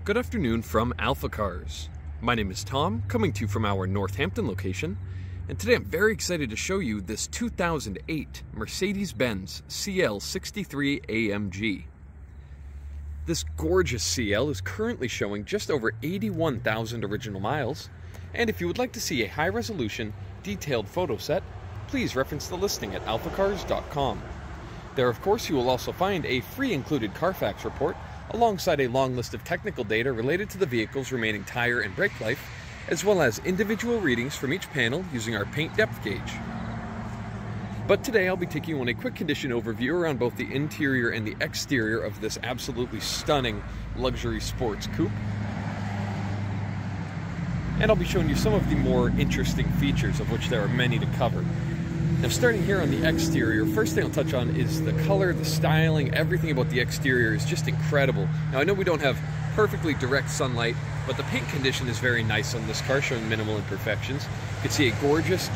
Good afternoon from AlphaCars. My name is Tom, coming to you from our Northampton location, and today I'm very excited to show you this 2008 Mercedes-Benz CL63 AMG. This gorgeous CL is currently showing just over 81,000 original miles, and if you would like to see a high-resolution, detailed photo set, please reference the listing at alphacars.com. There, of course, you will also find a free included Carfax report alongside a long list of technical data related to the vehicle's remaining tire and brake life, as well as individual readings from each panel using our paint depth gauge. But today I'll be taking you on a quick condition overview around both the interior and the exterior of this absolutely stunning luxury sports coupe. And I'll be showing you some of the more interesting features, of which there are many to cover. Now, starting here on the exterior, first thing I'll touch on is the color, the styling, everything about the exterior is just incredible. Now, I know we don't have perfectly direct sunlight, but the paint condition is very nice on this car, showing minimal imperfections. You can see a gorgeous,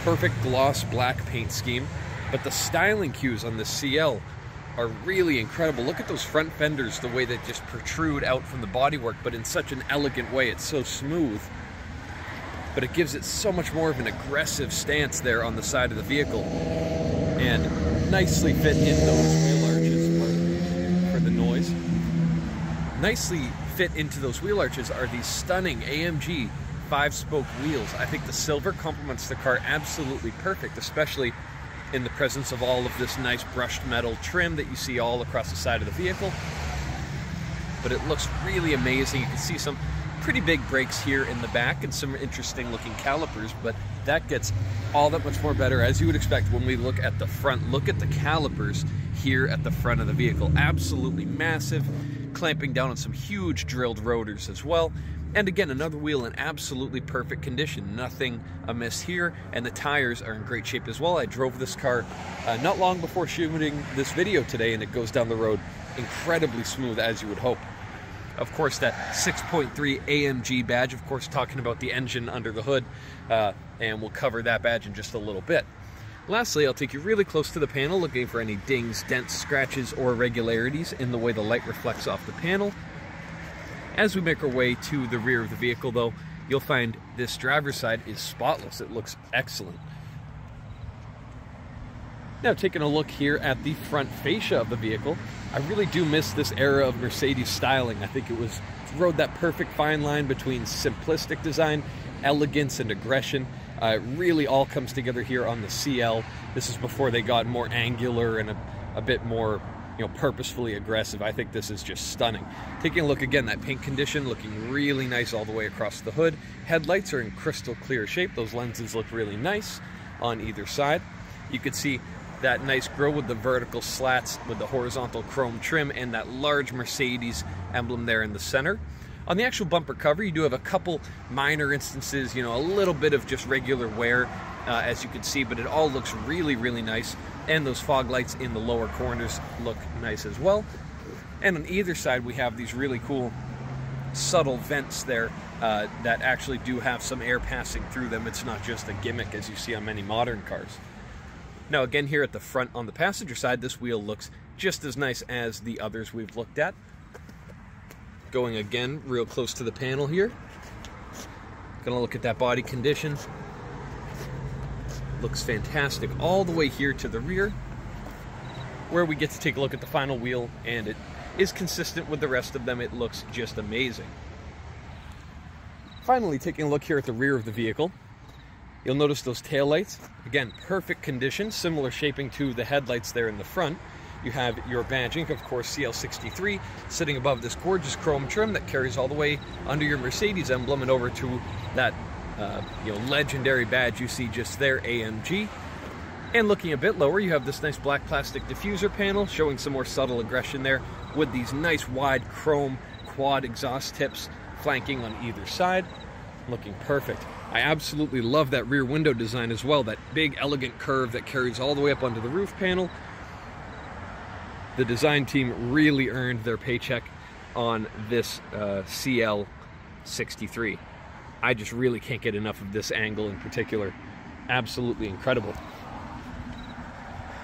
perfect gloss black paint scheme, but the styling cues on the CL are really incredible. Look at those front fenders, the way they just protrude out from the bodywork, but in such an elegant way. It's so smooth, but it gives it so much more of an aggressive stance there on the side of the vehicle, and nicely fit in those wheel arches for the noise. Nicely fit into those wheel arches are these stunning AMG 5-spoke wheels. I think the silver complements the car absolutely perfect, especially in the presence of all of this nice brushed metal trim that you see all across the side of the vehicle. But it looks really amazing. You can see some pretty big brakes here in the back and some interesting looking calipers, but that gets all that much more better, as you would expect when we look at the front. Look at the calipers here at the front of the vehicle. Absolutely massive, clamping down on some huge drilled rotors as well. And again, another wheel in absolutely perfect condition. Nothing amiss here, and the tires are in great shape as well. I drove this car not long before shooting this video today, and it goes down the road incredibly smooth, as you would hope. Of course, that 6.3 AMG badge, of course, talking about the engine under the hood, and we'll cover that badge in just a little bit. Lastly, I'll take you really close to the panel, looking for any dings, dents, scratches, or irregularities in the way the light reflects off the panel. As we make our way to the rear of the vehicle, though, you'll find this driver's side is spotless. It looks excellent. Now, taking a look here at the front fascia of the vehicle, I really do miss this era of Mercedes styling. I think it rode that perfect fine line between simplistic design, elegance, and aggression. It really all comes together here on the CL. This is before they got more angular and a bit more, purposefully aggressive. I think this is just stunning. Taking a look again, that paint condition looking really nice all the way across the hood. Headlights are in crystal clear shape. Those lenses look really nice on either side. You could see that nice grille with the vertical slats with the horizontal chrome trim and that large Mercedes emblem there in the center. On the actual bumper cover, you do have a couple minor instances, a little bit of just regular wear, as you can see, but it all looks really, really nice. And those fog lights in the lower corners look nice as well. And on either side, we have these really cool subtle vents there that actually do have some air passing through them. It's not just a gimmick as you see on many modern cars. Now, again, here at the front on the passenger side, this wheel looks just as nice as the others we've looked at. Going again real close to the panel here. Gonna look at that body condition. Looks fantastic all the way here to the rear, where we get to take a look at the final wheel, and it is consistent with the rest of them. It looks just amazing. Finally, taking a look here at the rear of the vehicle, you'll notice those taillights. Again, perfect condition, similar shaping to the headlights there in the front. You have your badging, of course, CL63, sitting above this gorgeous chrome trim that carries all the way under your Mercedes emblem and over to that legendary badge you see just there, AMG. And looking a bit lower, you have this nice black plastic diffuser panel showing some more subtle aggression there with these nice wide chrome quad exhaust tips flanking on either side. Looking perfect. I absolutely love that rear window design as well, that big elegant curve that carries all the way up onto the roof panel. The design team really earned their paycheck on this CL63. I just really can't get enough of this angle in particular. Absolutely incredible.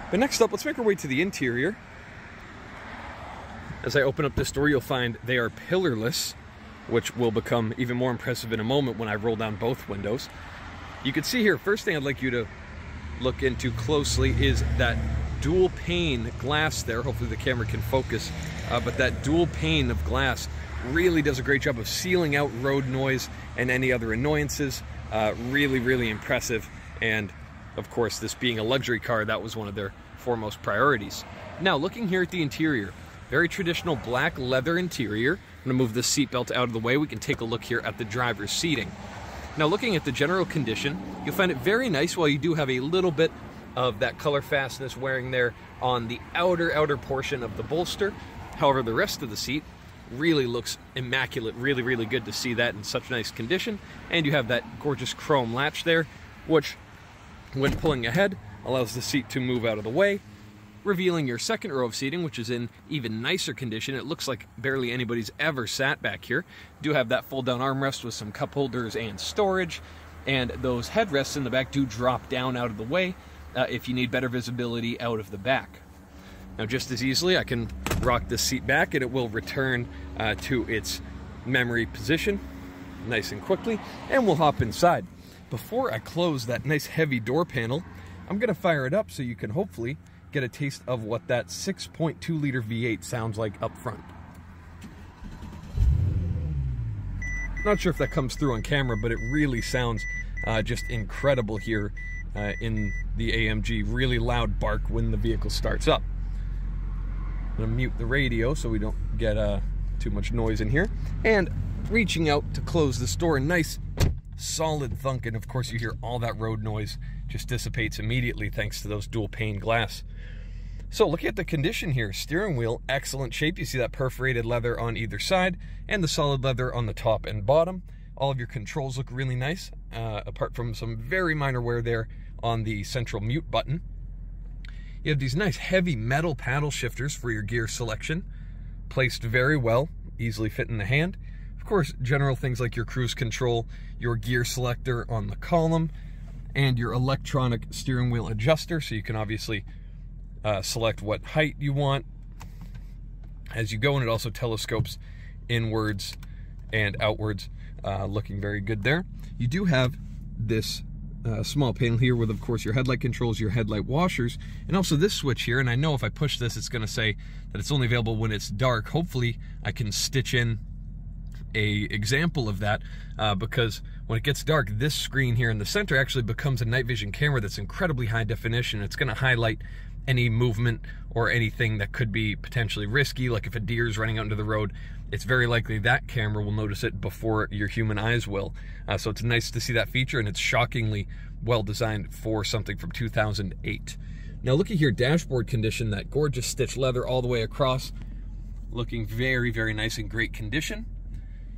But next up, let's make our way to the interior. As I open up this door, you'll find they are pillarless, which will become even more impressive in a moment when I roll down both windows. You can see here, first thing I'd like you to look into closely is that dual pane glass there. Hopefully the camera can focus, but that dual pane of glass really does a great job of sealing out road noise and any other annoyances. Really, really impressive. And of course, this being a luxury car, that was one of their foremost priorities. Now, looking here at the interior, very traditional black leather interior. I'm gonna move this seatbelt out of the way. We can take a look here at the driver's seating. Now, looking at the general condition, you'll find it very nice, while you do have a little bit of that color fastness wearing there on the outer portion of the bolster. However, the rest of the seat really looks immaculate. Really, really good to see that in such nice condition. And you have that gorgeous chrome latch there, which, when pulling ahead, allows the seat to move out of the way, revealing your second row of seating, which is in even nicer condition. It looks like barely anybody's ever sat back here. Do have that fold-down armrest with some cup holders and storage, and those headrests in the back do drop down out of the way if you need better visibility out of the back. Now, just as easily, I can rock this seat back and it will return to its memory position nice and quickly, and we'll hop inside. Before I close that nice heavy door panel, I'm going to fire it up so you can hopefully get a taste of what that 6.2 liter V8 sounds like up front. Not sure if that comes through on camera, but it really sounds just incredible here in the AMG. Really loud bark when the vehicle starts up. I'm going to mute the radio so we don't get too much noise in here. And reaching out to close this door, a nice solid thunk, and of course you hear all that road noise just dissipates immediately thanks to those dual pane glass. So looking at the condition here, steering wheel, excellent shape. You see that perforated leather on either side and the solid leather on the top and bottom. All of your controls look really nice, apart from some very minor wear there on the central mute button. You have these nice heavy metal paddle shifters for your gear selection, placed very well, easily fit in the hand. Of course, general things like your cruise control, your gear selector on the column, and your electronic steering wheel adjuster, so you can obviously select what height you want as you go, and it also telescopes inwards and outwards, looking very good there. You do have this small panel here with, of course, your headlight controls, your headlight washers, and also this switch here. And I know if I push this, it's going to say that it's only available when it's dark. Hopefully I can stitch in a example of that, because when it gets dark, this screen here in the center actually becomes a night vision camera that's incredibly high definition. It's going to highlight any movement or anything that could be potentially risky, like if a deer is running out into the road. It's very likely that camera will notice it before your human eyes will. So it's nice to see that feature, and it's shockingly well designed for something from 2008. Now looking here, dashboard condition, that gorgeous stitched leather all the way across, looking very, very nice and great condition.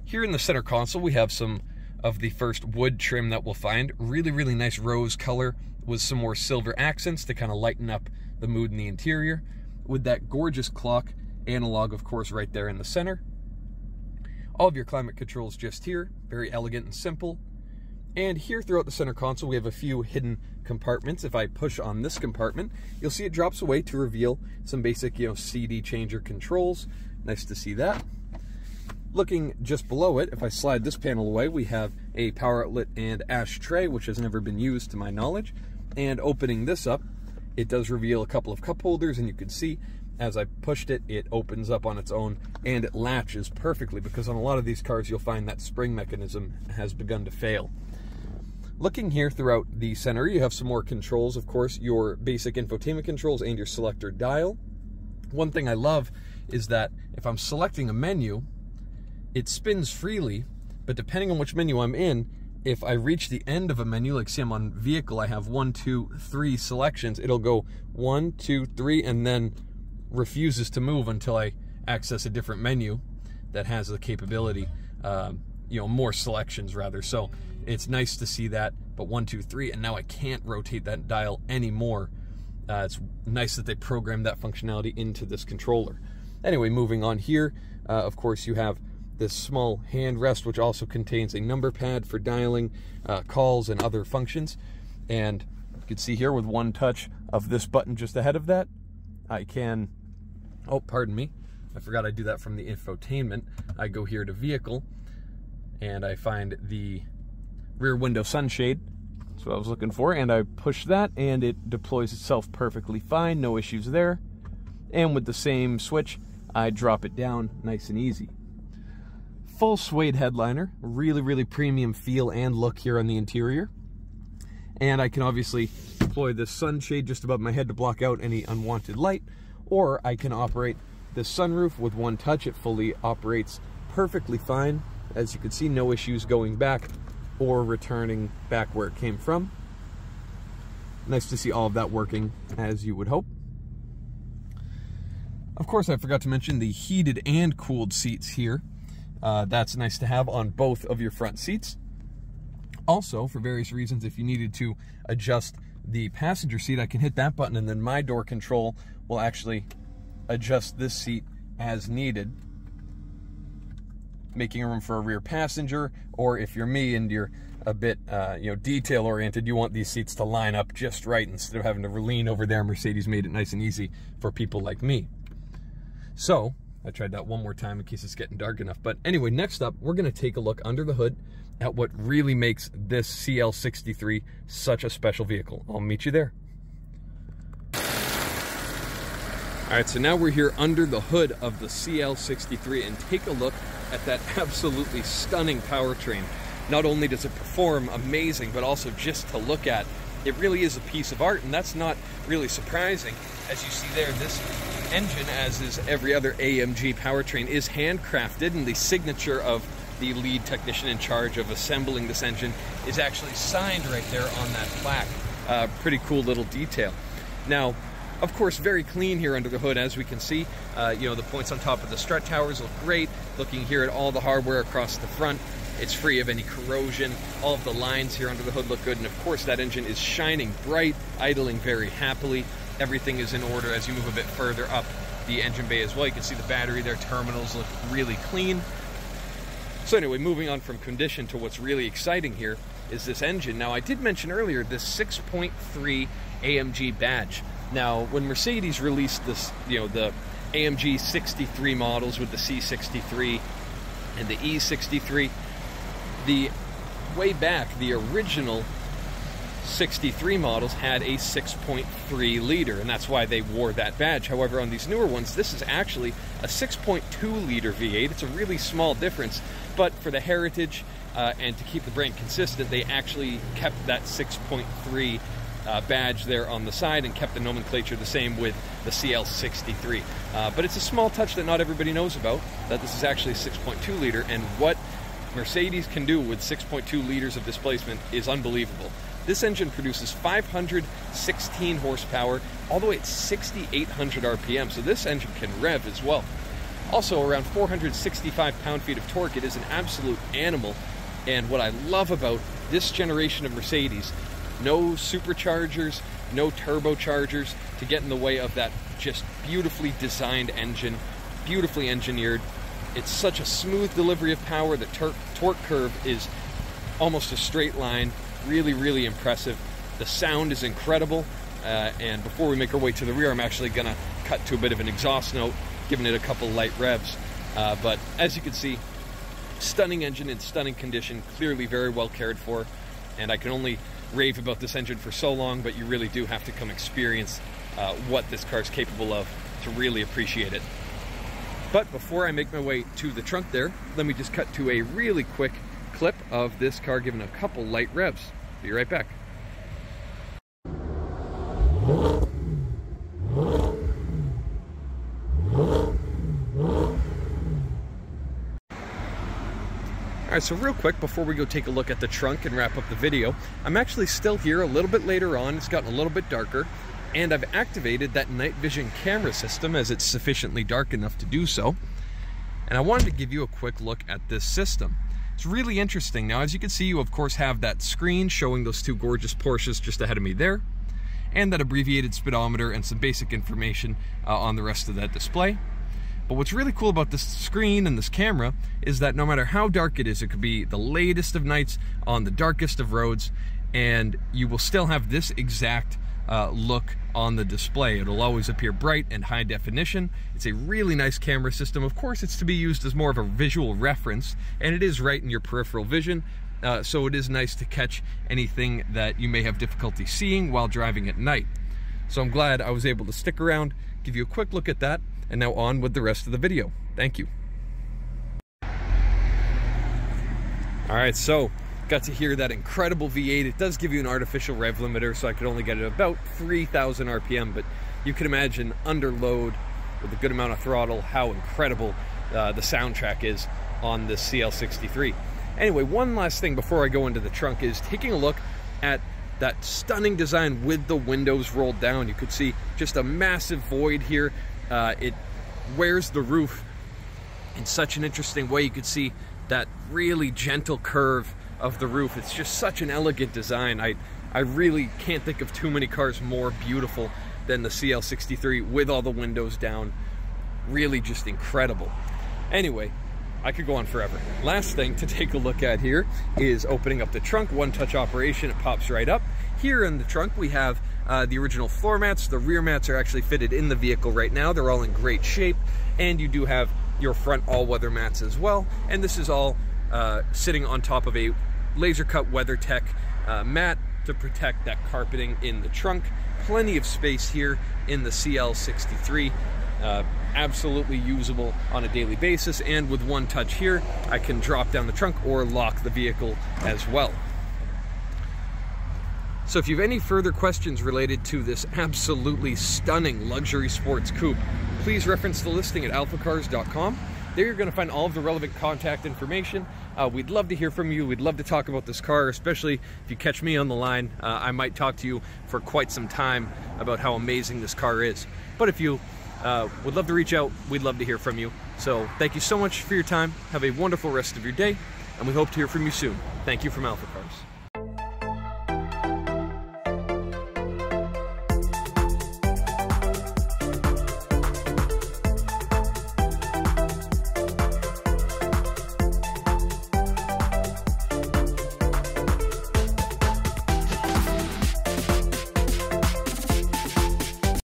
Here in the center console, we have some of the first wood trim that we'll find. Really, really nice rose color with some more silver accents to kind of lighten up the mood in the interior, with that gorgeous clock analog, of course, right there in the center. All of your climate controls just here, very elegant and simple. And here throughout the center console, we have a few hidden compartments. If I push on this compartment, you'll see it drops away to reveal some basic, CD changer controls. Nice to see that. Looking just below it, if I slide this panel away, we have a power outlet and ashtray, which has never been used to my knowledge. And opening this up, it does reveal a couple of cup holders, and you can see as I pushed it, it opens up on its own and it latches perfectly, because on a lot of these cars, you'll find that spring mechanism has begun to fail. Looking here throughout the center, you have some more controls, of course, your basic infotainment controls and your selector dial. One thing I love is that if I'm selecting a menu, it spins freely, but depending on which menu I'm in, if I reach the end of a menu, like say I'm on vehicle, I have 1, 2, 3 selections, it'll go 1, 2, 3, and then refuses to move until I access a different menu that has the capability, more selections rather. So it's nice to see that, but 1, 2, 3, and now I can't rotate that dial anymore. It's nice that they programmed that functionality into this controller. Anyway, moving on here, of course you have this small hand rest, which also contains a number pad for dialing calls and other functions. And you can see here with one touch of this button just ahead of that, I can, I forgot I do that from the infotainment. I go here to vehicle, and I find the rear window sunshade. That's what I was looking for, and I push that, and it deploys itself perfectly fine, no issues there. And with the same switch, I drop it down nice and easy. Full suede headliner, really premium feel and look here on the interior. And I can obviously deploy this sunshade just above my head to block out any unwanted light, or I can operate this sunroof with one touch. It fully operates perfectly fine. As you can see, no issues going back or returning back where it came from. Nice to see all of that working as you would hope. Of course, I forgot to mention the heated and cooled seats here. That's nice to have on both of your front seats. Also, for various reasons, if you needed to adjust the passenger seat, I can hit that button, and then my door control will actually adjust this seat as needed, making room for a rear passenger. Or if you're me and you're a bit detail oriented, you want these seats to line up just right instead of having to lean over there. Mercedes made it nice and easy for people like me. So I tried that one more time in case it's getting dark enough. But anyway, next up, we're going to take a look under the hood at what really makes this CL63 such a special vehicle. I'll meet you there. All right, so now we're here under the hood of the CL63, and take a look at that absolutely stunning powertrain. Not only does it perform amazing, but also just to look at, it really is a piece of art, and that's not really surprising. As you see there, this engine, as is every other AMG powertrain, is handcrafted, and the signature of the lead technician in charge of assembling this engine is actually signed right there on that plaque. Pretty cool little detail. Now, of course, very clean here under the hood, as we can see. The points on top of the strut towers look great. Looking here at all the hardware across the front, it's free of any corrosion. All of the lines here under the hood look good, and of course that engine is shining bright, idling very happily. Everything is in order. As you move a bit further up the engine bay as well, you can see the battery there. Terminals look really clean. So anyway, moving on from condition to what's really exciting here is this engine. Now, I did mention earlier this 6.3 AMG badge. Now, when Mercedes released this, the AMG 63 models with the C63 and the E63, way back, the original 63 models had a 6.3 liter, and that's why they wore that badge. However, on these newer ones, this is actually a 6.2 liter V8. It's a really small difference, but for the heritage and to keep the brand consistent, they actually kept that 6.3 badge there on the side and kept the nomenclature the same with the CL63. But it's a small touch that not everybody knows about, that this is actually a 6.2 liter, and what Mercedes can do with 6.2 liters of displacement is unbelievable. This engine produces 516 horsepower, all the way at 6,800 RPM, so this engine can rev as well. Also, around 465 pound-feet of torque. It is an absolute animal, and what I love about this generation of Mercedes, no superchargers, no turbochargers to get in the way of that just beautifully designed engine, beautifully engineered. It's such a smooth delivery of power. The torque curve is almost a straight line. Really impressive. The sound is incredible. And before we make our way to the rear, I'm actually going to cut to a bit of an exhaust note, giving it a couple light revs. But as you can see, stunning engine in stunning condition, clearly very well cared for. And I can only rave about this engine for so long, but you really do have to come experience what this car is capable of to really appreciate it. But before I make my way to the trunk there, let me just cut to a really quick clip of this car giving a couple light revs. Be right back. Alright, so real quick before we go take a look at the trunk and wrap up the video, I'm actually still here a little bit later on. It's gotten a little bit darker, and I've activated that night vision camera system as it's sufficiently dark enough to do so. And I wanted to give you a quick look at this system. It's really interesting. Now, as you can see, you of course have that screen showing those two gorgeous Porsches just ahead of me there, and that abbreviated speedometer and some basic information on the rest of that display. But what's really cool about this screen and this camera is that no matter how dark it is, it could be the latest of nights on the darkest of roads, and you will still have this exact look on the display. It'll always appear bright and high definition. It's a really nice camera system. Of course, it's to be used as more of a visual reference, and it is right in your peripheral vision. So it is nice to catch anything that you may have difficulty seeing while driving at night. So I'm glad I was able to stick around, give you a quick look at that, and now on with the rest of the video. Thank you. All right, so got to hear that incredible V8. It does give you an artificial rev limiter, so I could only get it about 3,000 RPM, but you can imagine under load with a good amount of throttle how incredible the soundtrack is on this CL63. Anyway, one last thing before I go into the trunk is taking a look at that stunning design with the windows rolled down. You could see just a massive void here. It wears the roof in such an interesting way. You could see that really gentle curve of the roof. It's just such an elegant design. I really can't think of too many cars more beautiful than the CL63 with all the windows down. Really just incredible. Anyway, I could go on forever. Last thing to take a look at here is opening up the trunk. One-touch operation, it pops right up. Here in the trunk we have the original floor mats. The rear mats are actually fitted in the vehicle right now. They're all in great shape, and you do have your front all-weather mats as well. And this is all sitting on top of a laser cut WeatherTech mat to protect that carpeting in the trunk. Plenty of space here in the CL63. Absolutely usable on a daily basis, and with one touch here I can drop down the trunk or lock the vehicle as well. So if you have any further questions related to this absolutely stunning luxury sports coupe, please reference the listing at alphacars.com. There you're going to find all of the relevant contact information. We'd love to hear from you. We'd love to talk about this car, especially if you catch me on the line. I might talk to you for quite some time about how amazing this car is. But if you would love to reach out, we'd love to hear from you. So thank you so much for your time. Have a wonderful rest of your day, and we hope to hear from you soon. Thank you from AlphaCars.